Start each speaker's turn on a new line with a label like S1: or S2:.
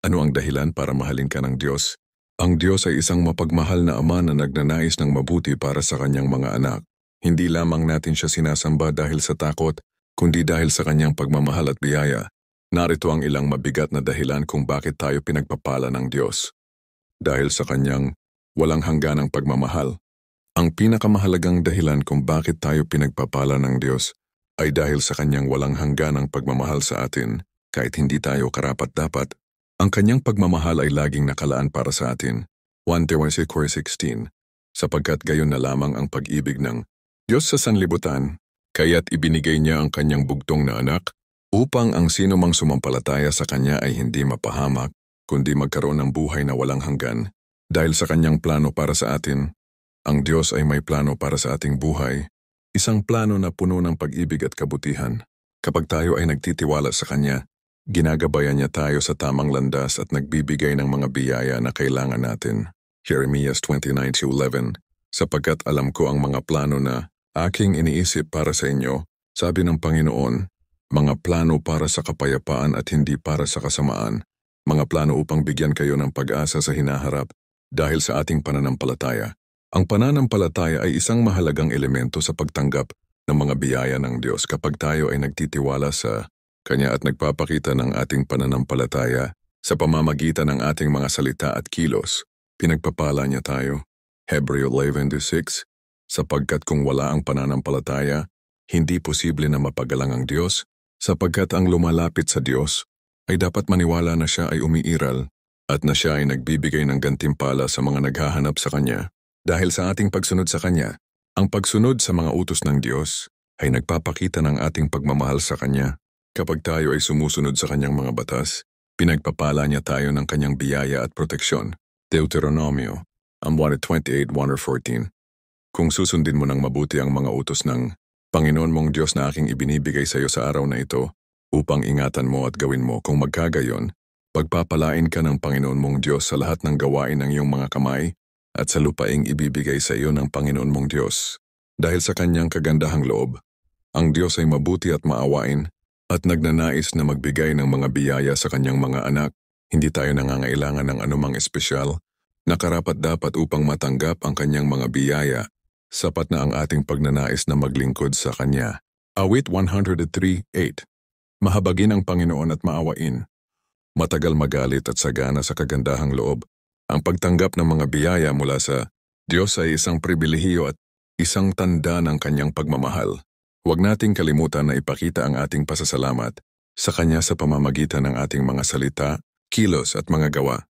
S1: Ano ang dahilan para mahalin ka ng Diyos? Ang Diyos ay isang mapagmahal na Ama na nagnanais ng mabuti para sa kanyang mga anak. Hindi lamang natin siya sinasamba dahil sa takot, kundi dahil sa kanyang pagmamahal at biyaya. Narito ang ilang mabigat na dahilan kung bakit tayo pinagpapala ng Diyos. Dahil sa kanyang walang hangganang pagmamahal. Ang pinakamahalagang dahilan kung bakit tayo pinagpapala ng Diyos ay dahil sa kanyang walang hangganang pagmamahal sa atin, kahit hindi tayo karapat-dapat. Ang kanyang pagmamahal ay laging nakalaan para sa atin. 1 Timothy 4:16. Sapagkat gayon na lamang ang pag-ibig ng Diyos sa sanlibutan, kaya't ibinigay niya ang kanyang bugtong na anak, upang ang sino mang sumampalataya sa kanya ay hindi mapahamak, kundi magkaroon ng buhay na walang hanggan. Dahil sa kanyang plano para sa atin, ang Diyos ay may plano para sa ating buhay, isang plano na puno ng pag-ibig at kabutihan. Kapag tayo ay nagtitiwala sa kanya, ginagabayan niya tayo sa tamang landas at nagbibigay ng mga biyaya na kailangan natin. Jeremiah 29:11. Sapagkat alam ko ang mga plano na aking iniisip para sa inyo, sabi ng Panginoon, mga plano para sa kapayapaan at hindi para sa kasamaan, mga plano upang bigyan kayo ng pag-asa sa hinaharap dahil sa ating pananampalataya. Ang pananampalataya ay isang mahalagang elemento sa pagtanggap ng mga biyaya ng Diyos kapag tayo ay nagtitiwala sa Kanya at nagpapakita ng ating pananampalataya sa pamamagitan ng ating mga salita at kilos. Pinagpapala niya tayo. Hebrew 11:6. Sapagkat kung wala ang pananampalataya, hindi posible na mapagalang ang Diyos, sapagkat ang lumalapit sa Diyos ay dapat maniwala na siya ay umiiral at na siya ay nagbibigay ng gantimpala sa mga naghahanap sa Kanya. Dahil sa ating pagsunod sa Kanya, ang pagsunod sa mga utos ng Diyos ay nagpapakita ng ating pagmamahal sa Kanya. Kapag tayo ay sumusunod sa kanyang mga batas, pinagpapala niya tayo ng kanyang biyaya at proteksyon. Deuteronomio 28:1-14. Kung susundin mo ng mabuti ang mga utos ng Panginoon mong Diyos na aking ibinibigay sa iyo sa araw na ito, upang ingatan mo at gawin mo kung magkagayon, pagpapalain ka ng Panginoon mong Diyos sa lahat ng gawain ng iyong mga kamay at sa lupaing ibibigay sa iyo ng Panginoon mong Diyos. Dahil sa kanyang kagandahang loob, ang Diyos ay mabuti at maawain, at nagnanais na magbigay ng mga biyaya sa kanyang mga anak. Hindi tayo nangangailangan ng anumang espesyal na karapat-dapat upang matanggap ang kanyang mga biyaya. Sapat na ang ating pagnanais na maglingkod sa kanya. Awit 103:8. Mahabagin ang Panginoon at maawain. Matagal magalit at sagana sa kagandahang loob. Ang pagtanggap ng mga biyaya mula sa Diyos ay isang pribilehiyo at isang tanda ng kanyang pagmamahal. Huwag nating kalimutan na ipakita ang ating pasasalamat sa Kanya sa pamamagitan ng ating mga salita, kilos at mga gawa.